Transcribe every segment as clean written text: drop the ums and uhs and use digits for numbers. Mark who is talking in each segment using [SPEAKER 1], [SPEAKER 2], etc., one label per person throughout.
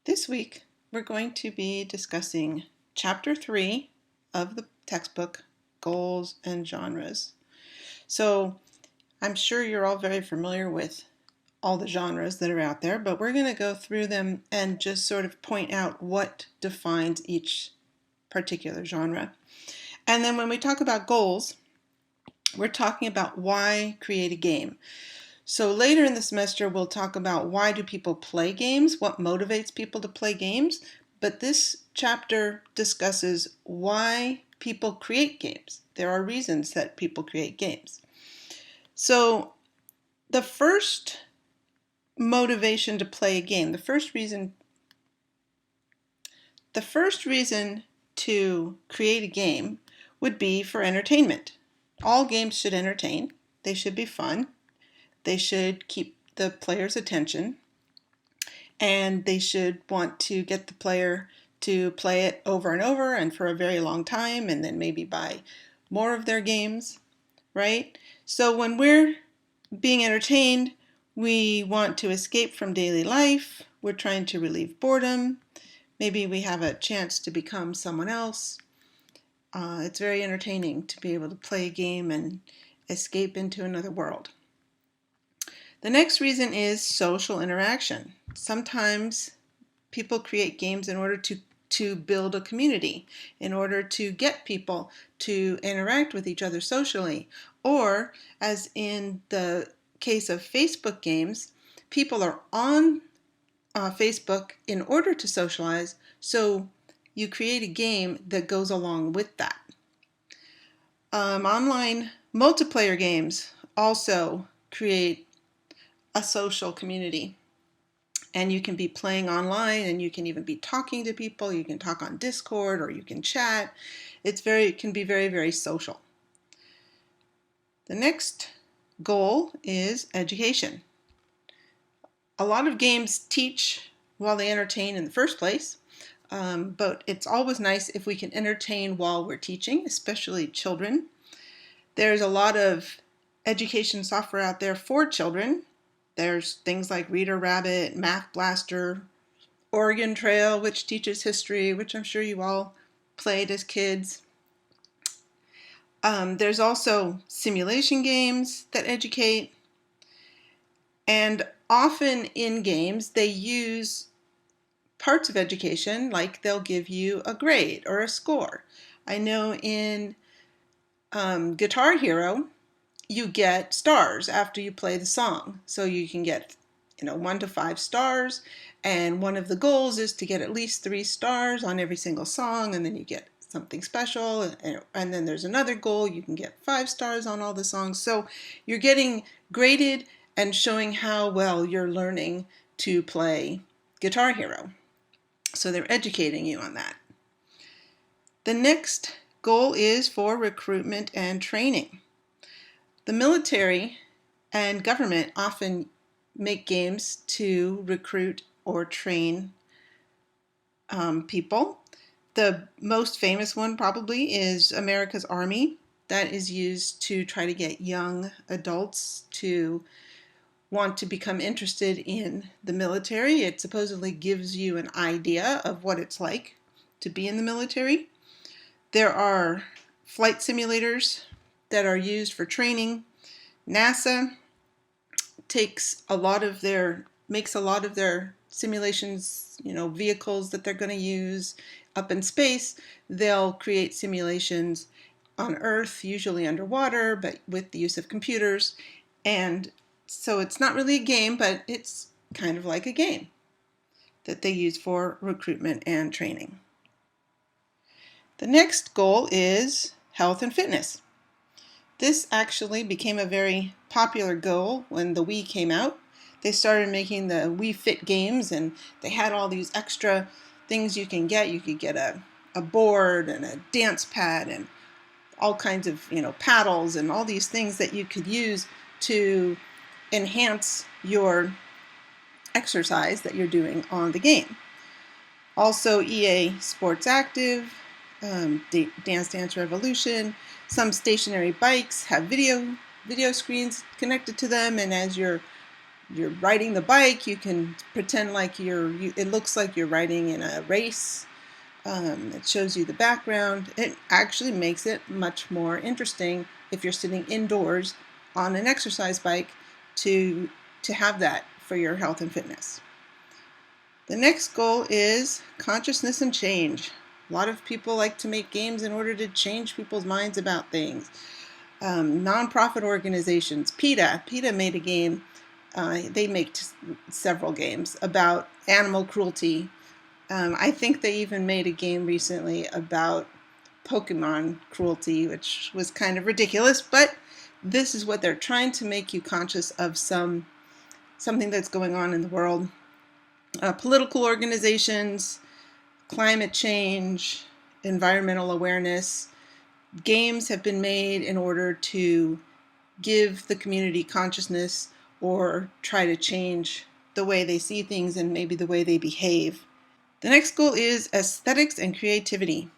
[SPEAKER 1] This week, we're going to be discussing Chapter 3 of the textbook, Goals and Genres. So, I'm sure you're all very familiar with all the genres that are out there, but we're going to go through them and just sort of point out what defines each particular genre. And then when we talk about goals, we're talking about why create a game. So later in the semester, we'll talk about why do people play games, what motivates people to play games. But this chapter discusses why people create games. There are reasons that people create games. So the first motivation to play a game, the first reason to create a game would be for entertainment. All games should entertain. They should be fun. They should keep the player's attention, and they should want to get the player to play it over and over and for a very long time, and then maybe buy more of their games, right? So when we're being entertained, we want to escape from daily life. We're trying to relieve boredom. Maybe we have a chance to become someone else. It's very entertaining to be able to play a game and escape into another world. The next reason is social interaction. Sometimes people create games in order to build a community, in order to get people to interact with each other socially. Or, as in the case of Facebook games, people are on Facebook in order to socialize, so you create a game that goes along with that. Online multiplayer games also create a social community, and you can be playing online, and you can even be talking to people. You can talk on Discord, or you can chat. It can be very, very social. The next goal is education. A lot of games teach while they entertain in the first place, but it's always nice if we can entertain while we're teaching, especially children. There's a lot of education software out there for children. There's things like Reader Rabbit, Math Blaster, Oregon Trail, which teaches history, which I'm sure you all played as kids. There's also simulation games that educate. And often in games, they use parts of education, like they'll give you a grade or a score. I know in Guitar Hero, you get stars after you play the song. So you can get 1 to 5 stars, and one of the goals is to get at least 3 stars on every single song, and then you get something special, and then there's another goal, you can get 5 stars on all the songs. So you're getting graded and showing how well you're learning to play Guitar Hero. So they're educating you on that. The next goal is for recruitment and training. The military and government often make games to recruit or train people. The most famous one probably is America's Army. That is used to try to get young adults to want to become interested in the military. It supposedly gives you an idea of what it's like to be in the military. There are flight simulators that are used for training. NASA makes a lot of their simulations, vehicles that they're going to use up in space. They'll create simulations on Earth, usually underwater, but with the use of computers. And so it's not really a game, but it's kind of like a game that they use for recruitment and training. The next goal is health and fitness. This actually became a very popular goal when the Wii came out. They started making the Wii Fit games, and they had all these extra things you can get. You could get a board and a dance pad and all kinds of paddles and all these things that you could use to enhance your exercise that you're doing on the game. Also, EA Sports Active, Dance Dance Revolution. Some stationary bikes have video screens connected to them, and as you're you're riding the bike, you can pretend like it looks like you're riding in a race. It shows you the background. It actually makes it much more interesting if you're sitting indoors on an exercise bike to have that for your health and fitness. The next goal is consciousness and change. A lot of people like to make games in order to change people's minds about things. Nonprofit organizations, PETA made a game. They make several games about animal cruelty. I think they even made a game recently about Pokemon cruelty, which was kind of ridiculous, but this is what they're trying to make you conscious of something that's going on in the world. Political organizations, climate change, environmental awareness. Games have been made in order to give the community consciousness or try to change the way they see things and maybe the way they behave. The next goal is aesthetics and creativity.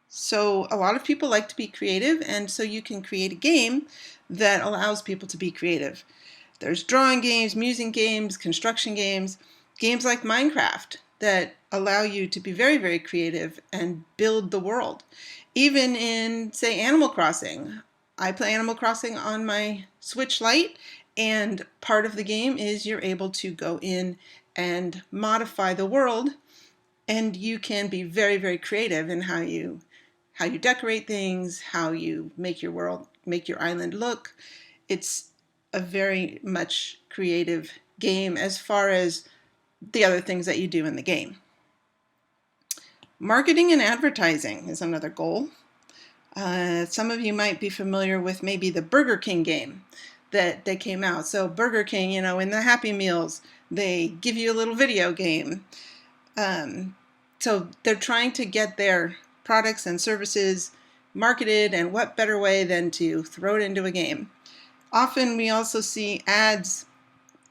[SPEAKER 1] So a lot of people like to be creative, and so you can create a game that allows people to be creative. There's drawing games, music games, construction games, games like Minecraft that allow you to be very, very creative and build the world. Even in, say, Animal Crossing. I play Animal Crossing on my Switch Lite, and part of the game is you're able to go in and modify the world, and you can be very, very creative in how you decorate things, how you make your island look. It's a very much creative game as far as the other things that you do in the game. Marketing and advertising is another goal. Some of you might be familiar with maybe the Burger King game that came out. So Burger King, in the Happy Meals, they give you a little video game. So they're trying to get their products and services marketed, and what better way than to throw it into a game. Often we also see ads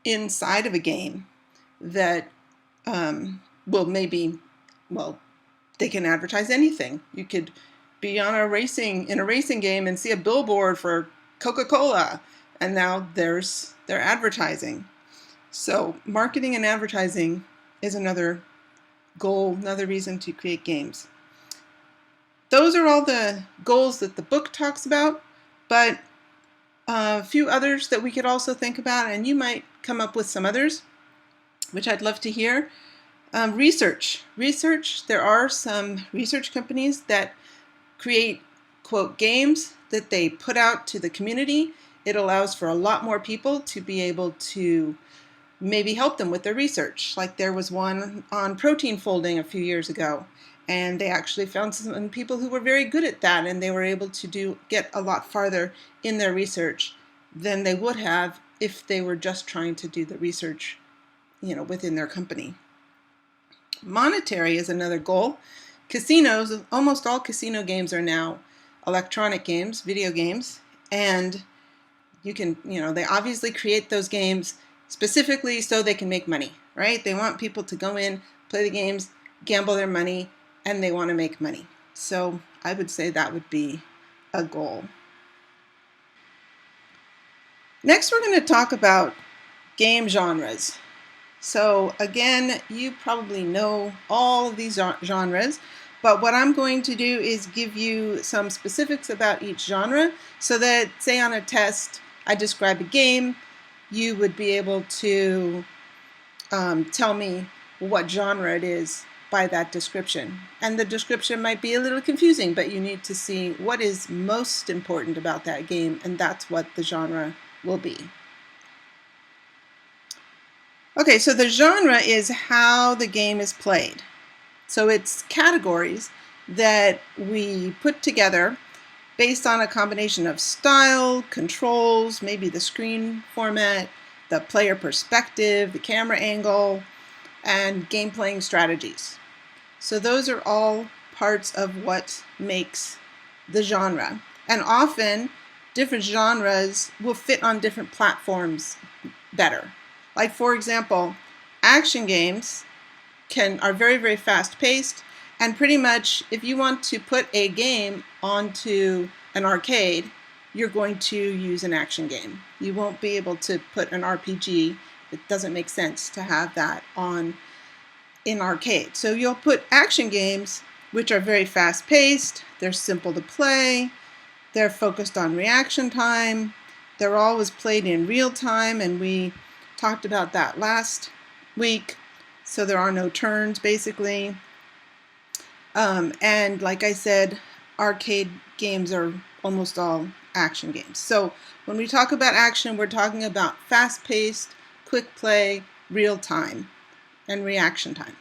[SPEAKER 1] inside of a game that they can advertise anything. You could be in a racing game and see a billboard for Coca-Cola, and now they're advertising. So marketing and advertising is another goal, another reason to create games. Those are all the goals that the book talks about, but a few others that we could also think about, and you might come up with some others, which I'd love to hear. Research. There are some research companies that create, quote, games that they put out to the community. It allows for a lot more people to be able to maybe help them with their research. Like there was one on protein folding a few years ago, and they actually found some people who were very good at that, and they were able to get a lot farther in their research than they would have if they were just trying to do the research, within their company. Monetary is another goal. Casinos, almost all casino games are now electronic games, video games, and you can, they obviously create those games specifically so they can make money, right? They want people to go in, play the games, gamble their money, and they want to make money. So I would say that would be a goal. Next, we're going to talk about game genres. So again, you probably know all of these genres, but what I'm going to do is give you some specifics about each genre so that, say on a test, I describe a game, you would be able to tell me what genre it is by that description. And the description might be a little confusing, but you need to see what is most important about that game, and that's what the genre will be. Okay, so the genre is how the game is played. So it's categories that we put together based on a combination of style, controls, maybe the screen format, the player perspective, the camera angle, and game playing strategies. So those are all parts of what makes the genre. And often, different genres will fit on different platforms better. Like, for example, action games are very, very fast-paced, and pretty much if you want to put a game onto an arcade, you're going to use an action game. You won't be able to put an RPG. It doesn't make sense to have that on in arcade. So you'll put action games, which are very fast-paced, they're simple to play, they're focused on reaction time, they're always played in real time, and we talked about that last week. So there are no turns, basically. And like I said, arcade games are almost all action games. So when we talk about action, we're talking about fast-paced, quick play, real time, and reaction time.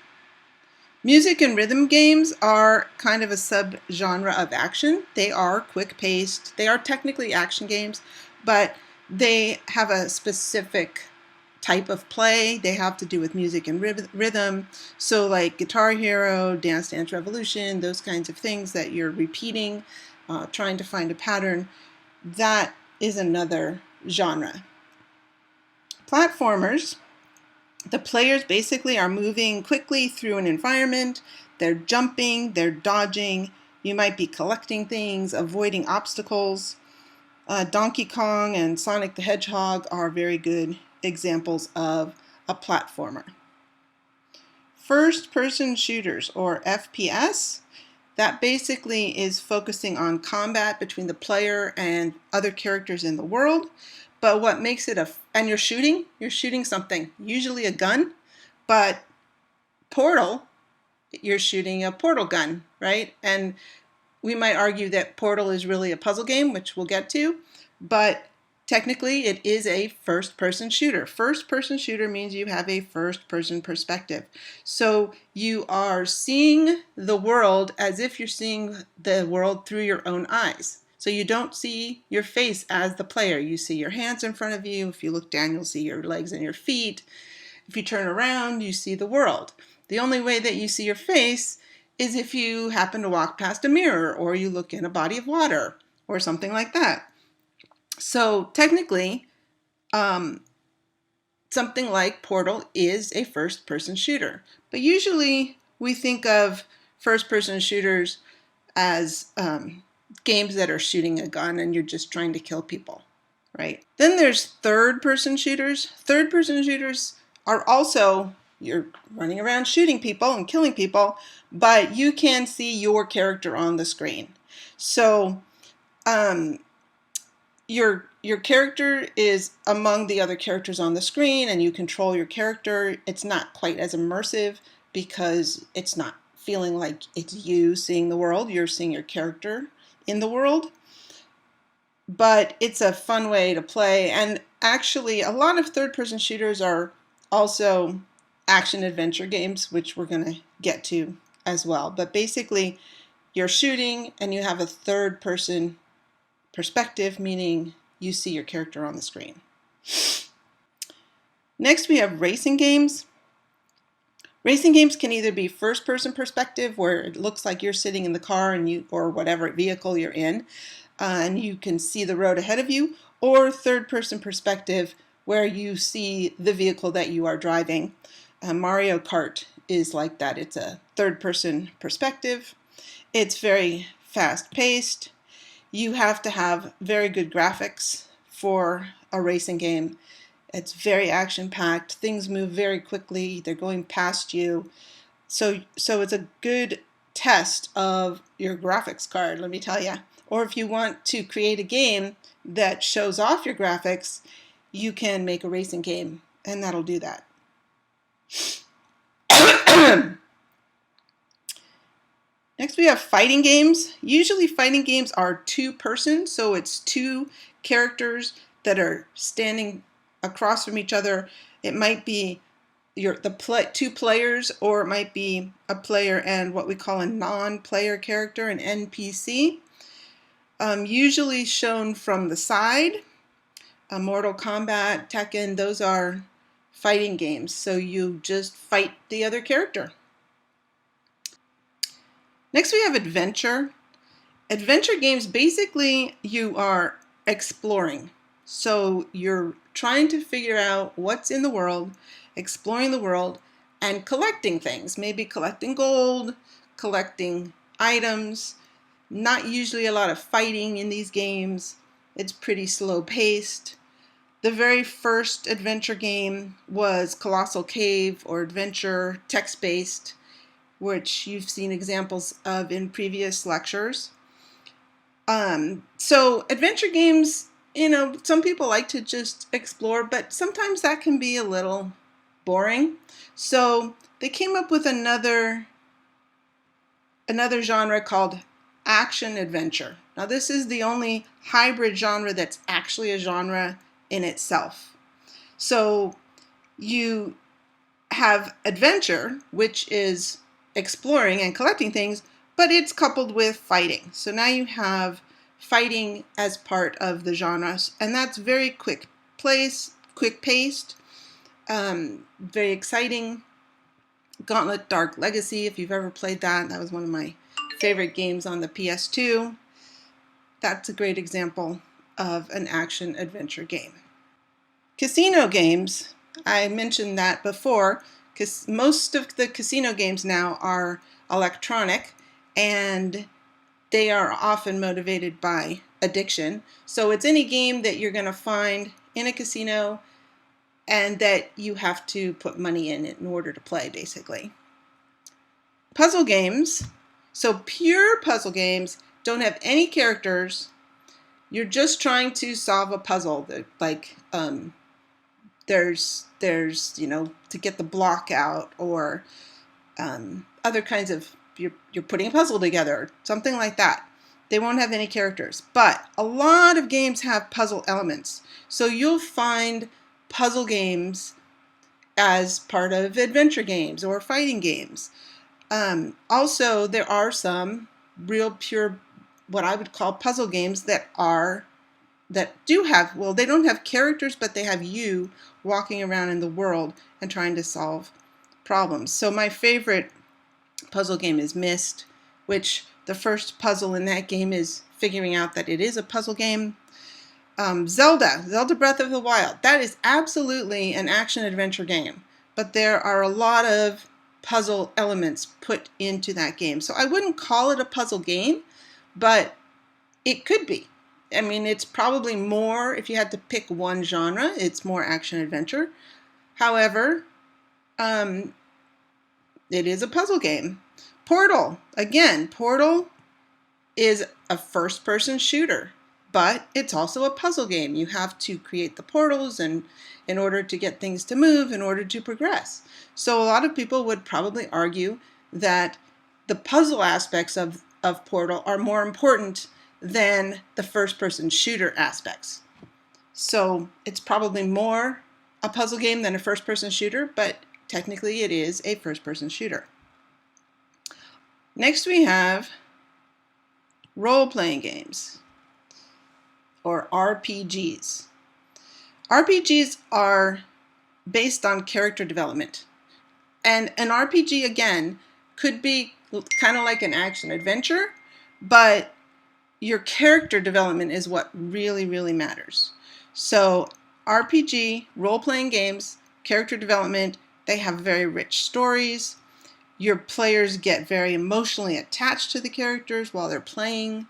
[SPEAKER 1] Music and rhythm games are kind of a subgenre of action. They are quick-paced. They are technically action games, but they have a specific type of play. They have to do with music and rhythm. So like Guitar Hero, Dance Dance Revolution, those kinds of things that you're repeating, trying to find a pattern, that is another genre. Platformers, the players basically are moving quickly through an environment. They're jumping, they're dodging. You might be collecting things, avoiding obstacles. Donkey Kong and Sonic the Hedgehog are very good examples of a platformer. First-person shooters, or FPS, that basically is focusing on combat between the player and other characters in the world. But what makes it and you're shooting something, usually a gun, but Portal, you're shooting a portal gun, right? And we might argue that Portal is really a puzzle game, which we'll get to, but technically it is a first-person shooter. First-person shooter means you have a first-person perspective. So you are seeing the world as if you're seeing the world through your own eyes. So you don't see your face as the player. You see your hands in front of you. If you look down, you'll see your legs and your feet. If you turn around, you see the world. The only way that you see your face is if you happen to walk past a mirror or you look in a body of water or something like that. So technically, something like Portal is a first-person shooter. But usually we think of first-person shooters as games that are shooting a gun and you're just trying to kill people, right? Then there's third-person shooters. Third-person shooters are also, you're running around shooting people and killing people, but you can see your character on the screen. So your character is among the other characters on the screen and you control your character. It's not quite as immersive because it's not feeling like it's you seeing the world. You're seeing your character in the world. But it's a fun way to play. And actually, a lot of third-person shooters are also action-adventure games, which we're going to get to as well. But basically, you're shooting and you have a third-person perspective, meaning you see your character on the screen. Next, we have racing games. Racing games can either be first-person perspective, where it looks like you're sitting in the car and or whatever vehicle you're in, and you can see the road ahead of you, or third-person perspective, where you see the vehicle that you are driving. Mario Kart is like that. It's a third-person perspective. It's very fast-paced. You have to have very good graphics for a racing game. It's very action-packed. Things move very quickly. They're going past you. So it's a good test of your graphics card, let me tell you. Or if you want to create a game that shows off your graphics, you can make a racing game, and that'll do that. Next, we have fighting games. Usually fighting games are two-person, so it's two characters that are standing across from each other. It might be two players, or it might be a player and what we call a non-player character, an NPC. Usually shown from the side. Mortal Kombat, Tekken, those are fighting games, so you just fight the other character. Next we have adventure. Adventure games, basically you are exploring. So you're trying to figure out what's in the world, exploring the world, and collecting things. Maybe collecting gold, collecting items. Not usually a lot of fighting in these games. It's pretty slow paced. The very first adventure game was Colossal Cave or Adventure, text-based, which you've seen examples of in previous lectures. So adventure games, some people like to just explore, but sometimes that can be a little boring. So they came up with another genre called action adventure. Now this is the only hybrid genre that's actually a genre in itself. So you have adventure, which is exploring and collecting things, but it's coupled with fighting. So now you have fighting as part of the genre, and that's very quick paced, very exciting. Gauntlet Dark Legacy, if you've ever played that was one of my favorite games on the PS2. That's a great example of an action adventure game. Casino games, I mentioned that before, because most of the casino games now are electronic and they are often motivated by addiction. So it's any game that you're going to find in a casino and that you have to put money in order to play, basically. Puzzle games, so pure puzzle games, don't have any characters. You're just trying to solve a puzzle. Like there's to get the block out, or other kinds of, you're putting a puzzle together, something like that. They won't have any characters, but a lot of games have puzzle elements. So you'll find puzzle games as part of adventure games or fighting games. Also, there are some real pure, what I would call puzzle games that do have, well, they don't have characters, but they have you walking around in the world and trying to solve problems. So my favorite puzzle game is Myst, which the first puzzle in that game is figuring out that it is a puzzle game. Zelda Breath of the Wild, that is absolutely an action-adventure game, but there are a lot of puzzle elements put into that game. So I wouldn't call it a puzzle game, but it could be. I mean, it's probably more, if you had to pick one genre, it's more action-adventure. However, it is a puzzle game. Portal, again, Portal is a first-person shooter, but it's also a puzzle game. You have to create the portals and in order to get things to move, in order to progress. So a lot of people would probably argue that the puzzle aspects of Portal are more important than the first-person shooter aspects. So it's probably more a puzzle game than a first-person shooter, but technically it is a first-person shooter. Next we have role-playing games, or RPGs. RPGs are based on character development. And an RPG, again, could be kind of like an action-adventure, but your character development is what really, really matters. So RPG, role-playing games, character development, they have very rich stories. Your players get very emotionally attached to the characters while they're playing.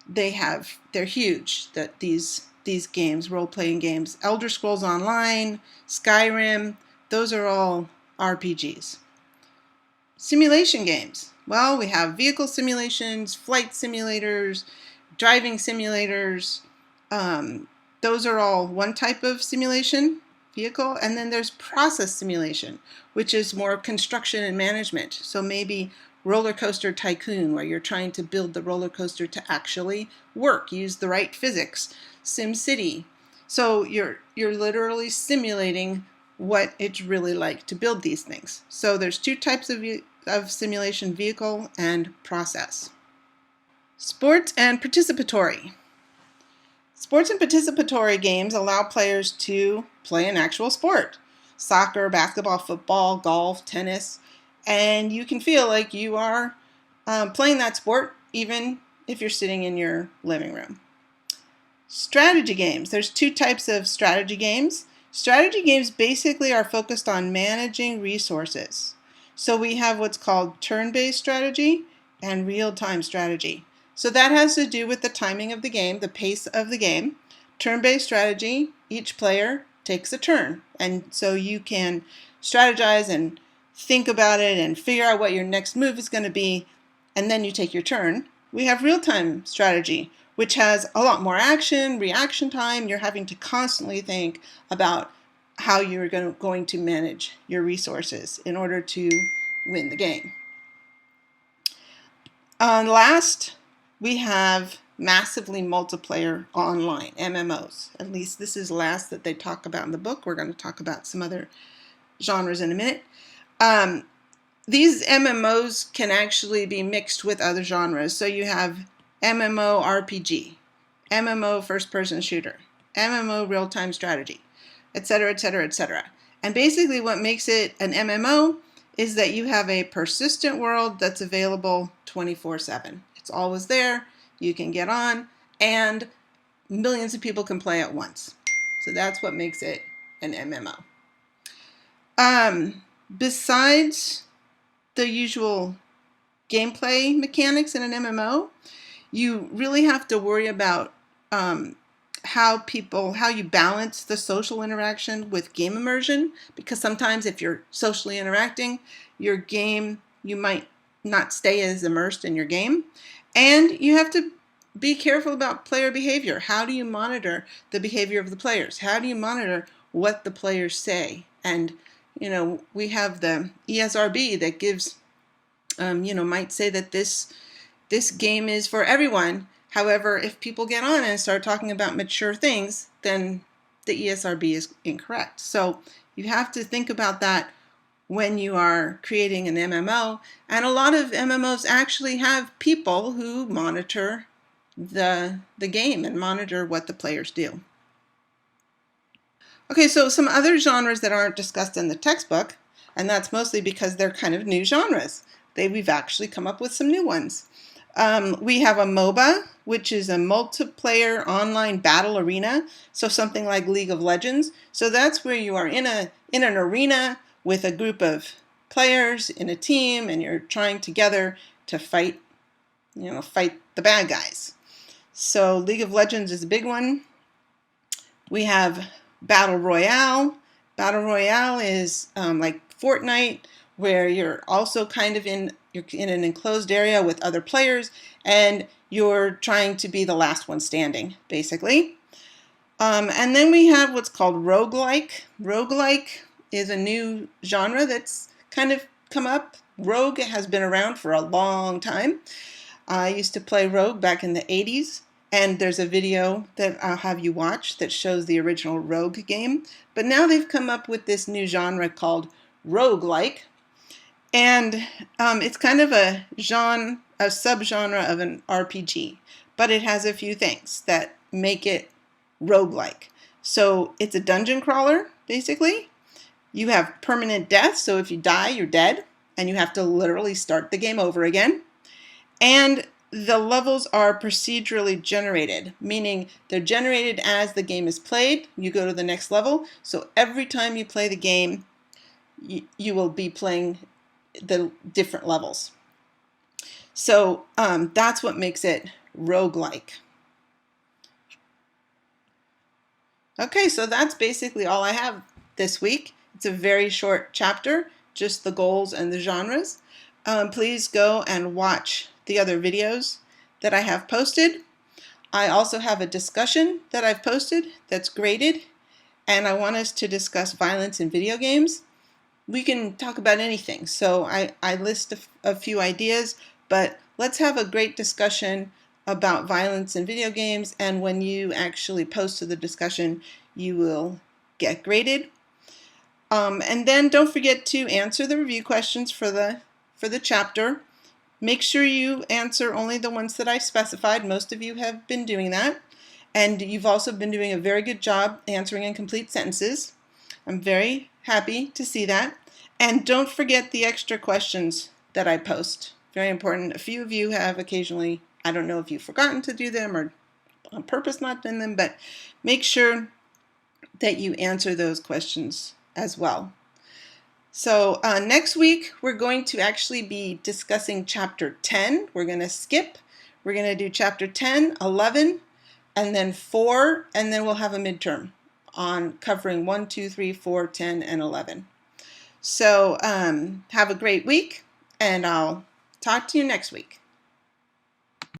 [SPEAKER 1] They're huge, that these games, role-playing games. Elder Scrolls Online, Skyrim, those are all RPGs. Simulation games. Well, we have vehicle simulations, flight simulators, driving simulators. Those are all one type of simulation vehicle. And then there's process simulation, which is more construction and management. So maybe Roller Coaster Tycoon, where you're trying to build the roller coaster to actually work, use the right physics. SimCity. So you're literally simulating what it's really like to build these things. So there's two types of simulation: vehicle and process. Sports and participatory. Sports and participatory games allow players to play an actual sport. Soccer, basketball, football, golf, tennis, and you can feel like you are playing that sport even if you're sitting in your living room. Strategy games. There's two types of strategy games. Strategy games basically are focused on managing resources. So we have what's called turn-based strategy and real-time strategy. So that has to do with the timing of the game, the pace of the game. Turn-based strategy, each player takes a turn. And so you can strategize and think about it and figure out what your next move is going to be, and then you take your turn. We have real-time strategy, which has a lot more action, reaction time. You're having to constantly think about how you're going to manage your resources in order to win the game. Last, we have massively multiplayer online, MMOs. At least this is last that they talk about in the book. We're going to talk about some other genres in a minute. These MMOs can actually be mixed with other genres. So you have MMO RPG, MMO first-person shooter, MMO real-time strategy, etc., etc., etc. And basically what makes it an MMO is that you have a persistent world that's available 24/7. It's always there, you can get on, and millions of people can play at once. So that's what makes it an MMO. Besides the usual gameplay mechanics in an MMO, you really have to worry about how you balance the social interaction with game immersion, because sometimes if you're socially interacting, your game, you might not stay as immersed in your game. And you have to be careful about player behavior. How do you monitor the behavior of the players? How do you monitor what the players say? And, you know, we have the ESRB that gives, might say that this game is for everyone. However, if people get on and start talking about mature things, then the ESRB is incorrect. So you have to think about that when you are creating an MMO. And a lot of MMOs actually have people who monitor the game and monitor what the players do. Okay, so some other genres that aren't discussed in the textbook, and that's mostly because they're kind of new genres. We've actually come up with some new ones. We have a MOBA, which is a multiplayer online battle arena, so something like League of Legends. So that's where you are in an arena with a group of players in a team, and you're trying together to fight the bad guys. So League of Legends is a big one. We have Battle Royale. Battle Royale is like Fortnite, where you're also kind of in an enclosed area with other players, and you're trying to be the last one standing, basically. And then we have what's called roguelike. Roguelike is a new genre that's kind of come up. Rogue has been around for a long time. I used to play Rogue back in the 80s, and there's a video that I'll have you watch that shows the original Rogue game. But now they've come up with this new genre called roguelike. And it's kind of a subgenre of an RPG, but it has a few things that make it roguelike. So it's a dungeon crawler, basically. You have permanent death, so if you die, you're dead, and you have to literally start the game over again. And the levels are procedurally generated, meaning they're generated as the game is played. You go to the next level, so every time you play the game, you will be playing the different levels. So that's what makes it roguelike. Okay, so that's basically all I have this week. It's a very short chapter, just the goals and the genres. Please go and watch the other videos that I have posted. I also have a discussion that I've posted that's graded, and I want us to discuss violence in video games. We can talk about anything. So I list a few ideas, but let's have a great discussion about violence in video games, and when you actually post to the discussion, you will get graded. And then don't forget to answer the review questions for the chapter. Make sure you answer only the ones that I've specified. Most of you have been doing that, and you've also been doing a very good job answering incomplete sentences. I'm very happy to see that. And don't forget the extra questions that I post. Very important. A few of you have occasionally, I don't know if you've forgotten to do them or on purpose not done them, but make sure that you answer those questions as well. So next week, we're going to actually be discussing Chapter 10. We're going to skip. We're going to do chapter 10, 11, and then 4, and then we'll have a midterm on covering 1, 2, 3, 4, 10, and 11. So have a great week, and I'll talk to you next week.